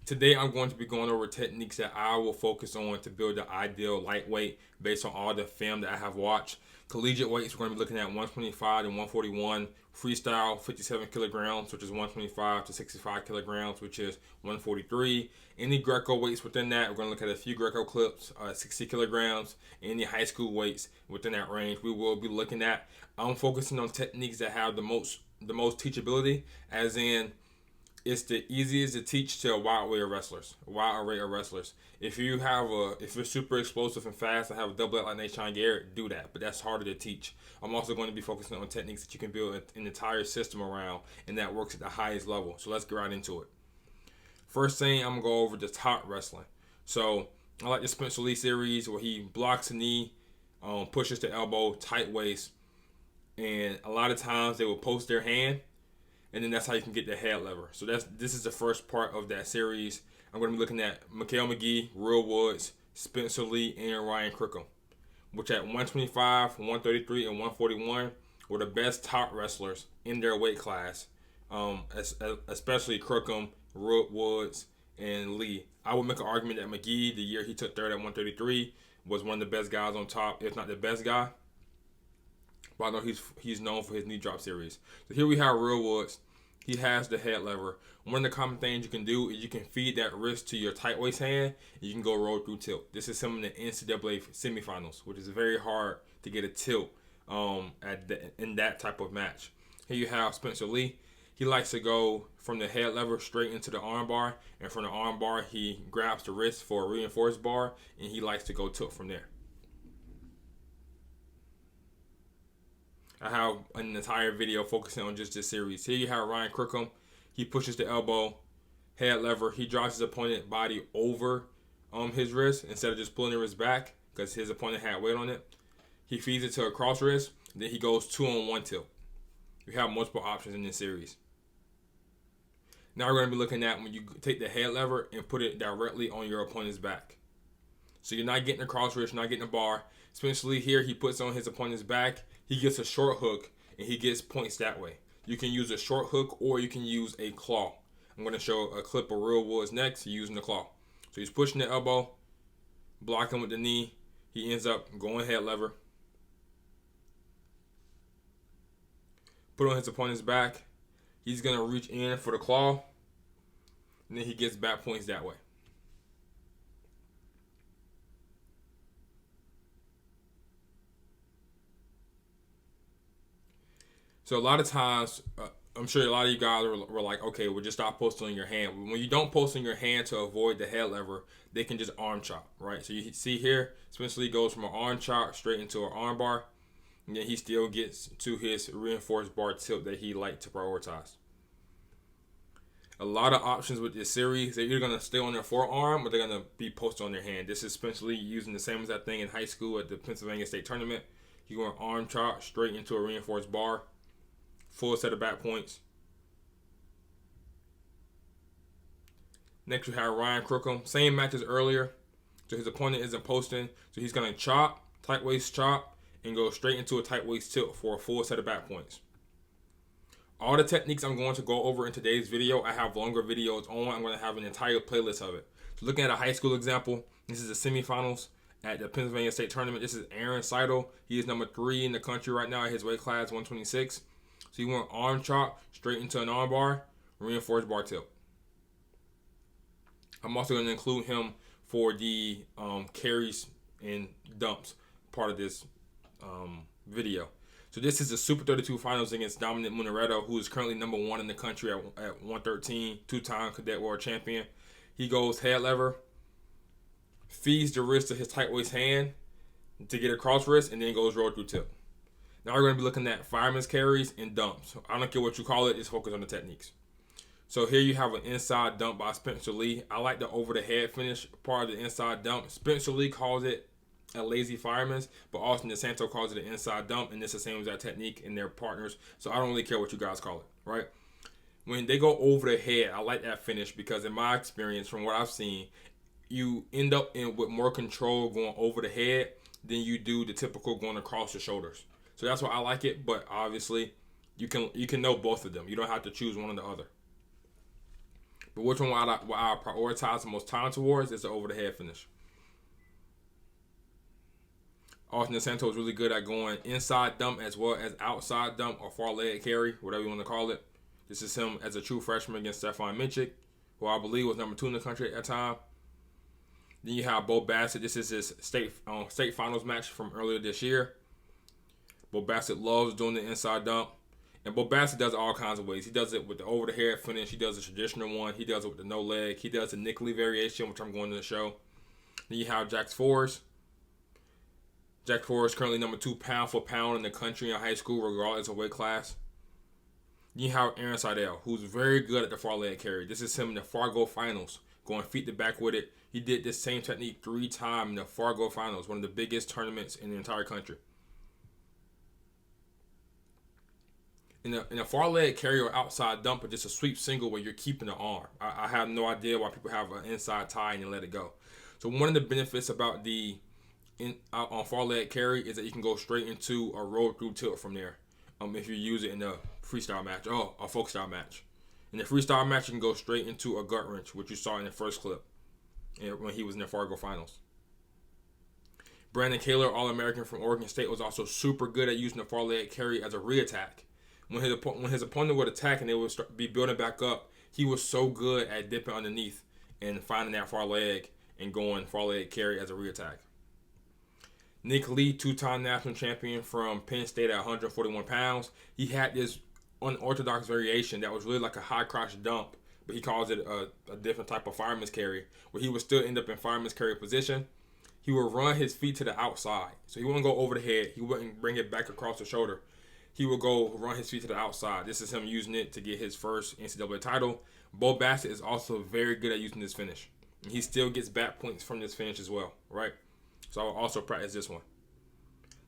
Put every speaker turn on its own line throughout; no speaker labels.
Today I'm going to be going over techniques that I will focus on to build the ideal lightweight based on all the film that I have watched. Collegiate weights, we're going to be looking at 125 and 141. Freestyle, 57 kilograms, which is 125 to 65 kilograms, which is 143. Any Greco weights within that, we're going to look at a few Greco clips, 60 kilograms. Any high school weights within that range, we will be looking at. I'm focusing on techniques that have the most teachability, as in it's the easiest to teach to a wide array of wrestlers. If you're super explosive and fast and have a double like Nate Garrett, do that. But that's harder to teach. I'm also going to be focusing on techniques that you can build an entire system around and that works at the highest level. So let's get right into it. First thing, I'm gonna go over the top wrestling. So I like the Spencer Lee series where he blocks the knee, pushes the elbow, tight waist, and a lot of times they will post their hand, and then that's how you can get the head lever. So this is the first part of that series. I'm going to be looking at McGee, Real Woods, Spencer Lee, and Ryan Crookham, which at 125, 133, and 141 were the best top wrestlers in their weight class, especially Crookham, Real Woods, and Lee. I would make an argument that McGee, the year he took third at 133, was one of the best guys on top, if not the best guy. But I know he's known for his knee drop series. So here we have Real Woods. He has the head lever. One of the common things you can do is you can feed that wrist to your tight waist hand, and you can go roll through tilt. This is some of the NCAA semifinals, which is very hard to get a tilt in that type of match. Here you have Spencer Lee. He likes to go from the head lever straight into the arm bar, and from the arm bar he grabs the wrist for a reinforced bar, and he likes to go tilt from there. I have an entire video focusing on just this series. Here you have Ryan Crookham. He pushes the elbow, head lever. He drives his opponent's body over his wrist instead of just pulling the wrist back because his opponent had weight on it. He feeds it to a cross wrist. Then he goes 2-on-1 tilt. You have multiple options in this series. Now we're going to be looking at when you take the head lever and put it directly on your opponent's back. So you're not getting a cross wrist, you're not getting a bar. Especially here, he puts on his opponent's back. He gets a short hook, and he gets points that way. You can use a short hook, or you can use a claw. I'm going to show a clip of Real Woods next using the claw. So he's pushing the elbow, blocking with the knee. He ends up going head lever. Put on his opponent's back. He's going to reach in for the claw, and then he gets back points that way. So a lot of times, I'm sure a lot of you guys were like, okay, well, just stop posting on your hand. When you don't post on your hand to avoid the head lever, they can just arm chop, right? So you see here, Spencer Lee goes from an arm chop straight into an arm bar, and then he still gets to his reinforced bar tilt that he liked to prioritize. A lot of options with this series. They're either going to stay on their forearm or they're going to be posted on their hand. This is Spencer Lee using the same exact thing in high school at the Pennsylvania State Tournament. He's going arm chop straight into a reinforced bar. Full set of back points. Next we have Ryan Crookham. Same match as earlier. So his opponent isn't posting. So he's going to chop, tight waist chop, and go straight into a tight waist tilt for a full set of back points. All the techniques I'm going to go over in today's video, I have longer videos on. I'm going to have an entire playlist of it. So looking at a high school example, this is the semifinals at the Pennsylvania State Tournament. This is Aaron Seidel. He is number 3 in the country right now at his weight class, 126. So he went arm chop straight into an arm bar, reinforced bar tilt. I'm also going to include him for the carries and dumps part of this video. So this is the Super 32 finals against Dominic Munaredo, who is currently number 1 in the country at 113, 2-time cadet world champion. He goes head lever, feeds the wrist to his tight waist hand to get a cross wrist, and then goes roll through tilt. Now we're going to be looking at fireman's carries and dumps. I don't care what you call it, just focus on the techniques. So here you have an inside dump by Spencer Lee. I like the over-the-head finish part of the inside dump. Spencer Lee calls it a lazy fireman's, but Austin Desanto calls it an inside dump, and it's the same as that technique in their partners. So I don't really care what you guys call it, right? When they go over the head, I like that finish because in my experience, from what I've seen, you end up with more control going over the head than you do the typical going across the shoulders. So that's why I like it, but obviously you can know both of them. You don't have to choose one or the other. But which one will I prioritize the most time towards is the over-the-head finish. Austin Desanto is really good at going inside dump as well as outside dump or far leg carry, whatever you want to call it. This is him as a true freshman against Stefan Minchik, who I believe was number 2 in the country at that time. Then you have Bassett. This is his state finals match from earlier this year. Bassett loves doing the inside dump. And Bassett does it all kinds of ways. He does it with the over-the-head finish. He does the traditional one. He does it with the no leg. He does the nickel variation, which I'm going to show. Then you have Forrest. Forrest currently number 2 pound for pound in the country in high school, regardless of weight class. Then you have Seidel, who's very good at the far leg carry. This is him in the Fargo finals, going feet to back with it. He did this same technique 3 times in the Fargo finals, one of the biggest tournaments in the entire country. In a far leg carry or outside dump, or just a sweep single where you're keeping the arm. I have no idea why people have an inside tie and then let it go. So one of the benefits about on far leg carry is that you can go straight into a roll through tilt from there. If you use it in a freestyle match or a folk style match. In the freestyle match, you can go straight into a gut wrench, which you saw in the first clip when he was in the Fargo finals. Brandon Kaler, All-American from Oregon State, was also super good at using the far leg carry as a reattack. When his opponent would attack and they would be building back up, he was so good at dipping underneath and finding that far leg and going far leg carry as a reattack. Nick Lee, 2-time national champion from Penn State at 141 pounds. He had this unorthodox variation that was really like a high crotch dump, but he calls it a different type of fireman's carry, where he would still end up in fireman's carry position. He would run his feet to the outside. So he wouldn't go over the head. He wouldn't bring it back across the shoulder. He would go run his feet to the outside. This is him using it to get his first NCAA title. Bassett is also very good at using this finish. And he still gets back points from this finish as well, right? So I will also practice this one.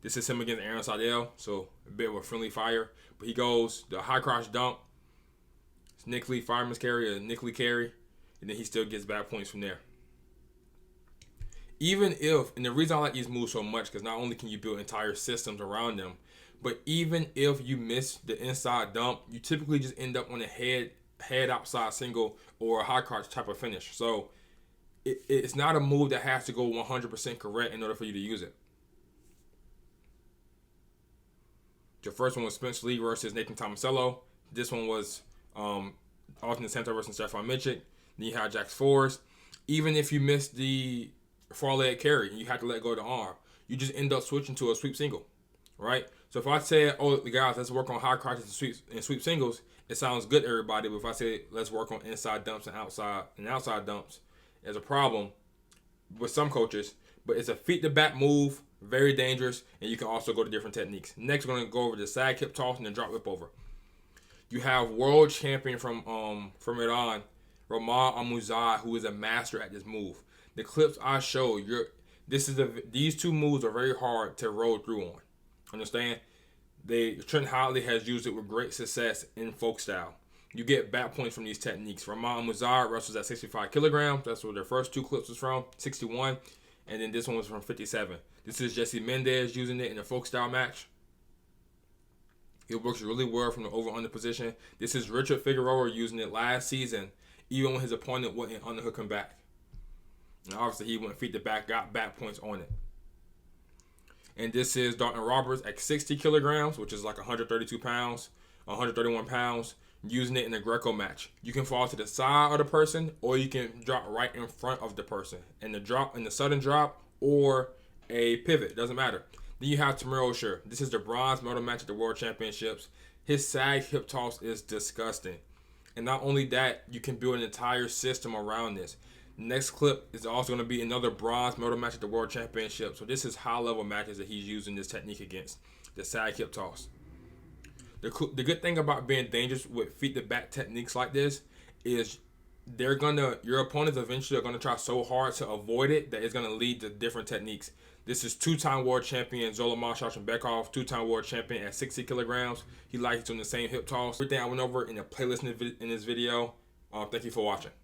This is him against Seidel, so a bit of a friendly fire. But he goes the high crotch dump, Nick Lee fireman's carry, a Nick Lee carry, and then he still gets back points from there. Even if, and the reason I like these moves so much, because not only can you build entire systems around them, but even if you miss the inside dump, you typically just end up on a head outside single or a high crotch type of finish. So it's not a move that has to go 100% correct in order for you to use it. The first one was Spencer Lee versus Nathan Tomasello. This one was Austin Desanto versus Stefan Minchik. Then you had Forrest. Even if you miss the far leg carry and you have to let go of the arm, you just end up switching to a sweep single, right? So if I say, oh, guys, let's work on high crotches and sweep singles, it sounds good to everybody. But if I say, let's work on inside dumps and outside dumps, there's a problem with some coaches. But it's a feet to back move, very dangerous, and you can also go to different techniques. Next, we're going to go over the side hip toss and the drop whip over. You have world champion from Iran, Rahman Amouzad, who is a master at this move. The clips I show, these two moves are very hard to roll through on. Understand? Trent Hodley has used it with great success in folk style. You get back points from these techniques. Rahman Amouzad wrestles at 65 kilograms. That's where their first 2 clips was from, 61. And then this one was from 57. This is Jesse Mendez using it in a folk style match. It works really well from the over-under position. This is Richard Figueroa using it last season, even when his opponent wouldn't underhook him back. And obviously, he went feet to back, got back points on it. And this is Dalton Roberts at 60 kilograms, which is like 132 pounds, 131 pounds, using it in a Greco match. You can fall to the side of the person, or you can drop right in front of the person. And the sudden drop or a pivot, doesn't matter. Then you have Tumur-Ochir. This is the bronze medal match at the World Championships. His sag hip toss is disgusting. And not only that, you can build an entire system around this. Next clip is also going to be another bronze medal match at the World Championship. So this is high-level matches that he's using this technique against, the side hip toss. The good thing about being dangerous with feet-to-back techniques like this is your opponents eventually are going to try so hard to avoid it that it's going to lead to different techniques. This is 2-time world champion Zholaman Sharshenbekov, 2-time world champion at 60 kilograms. He likes doing the same hip toss. Everything I went over in the playlist in this video. Thank you for watching.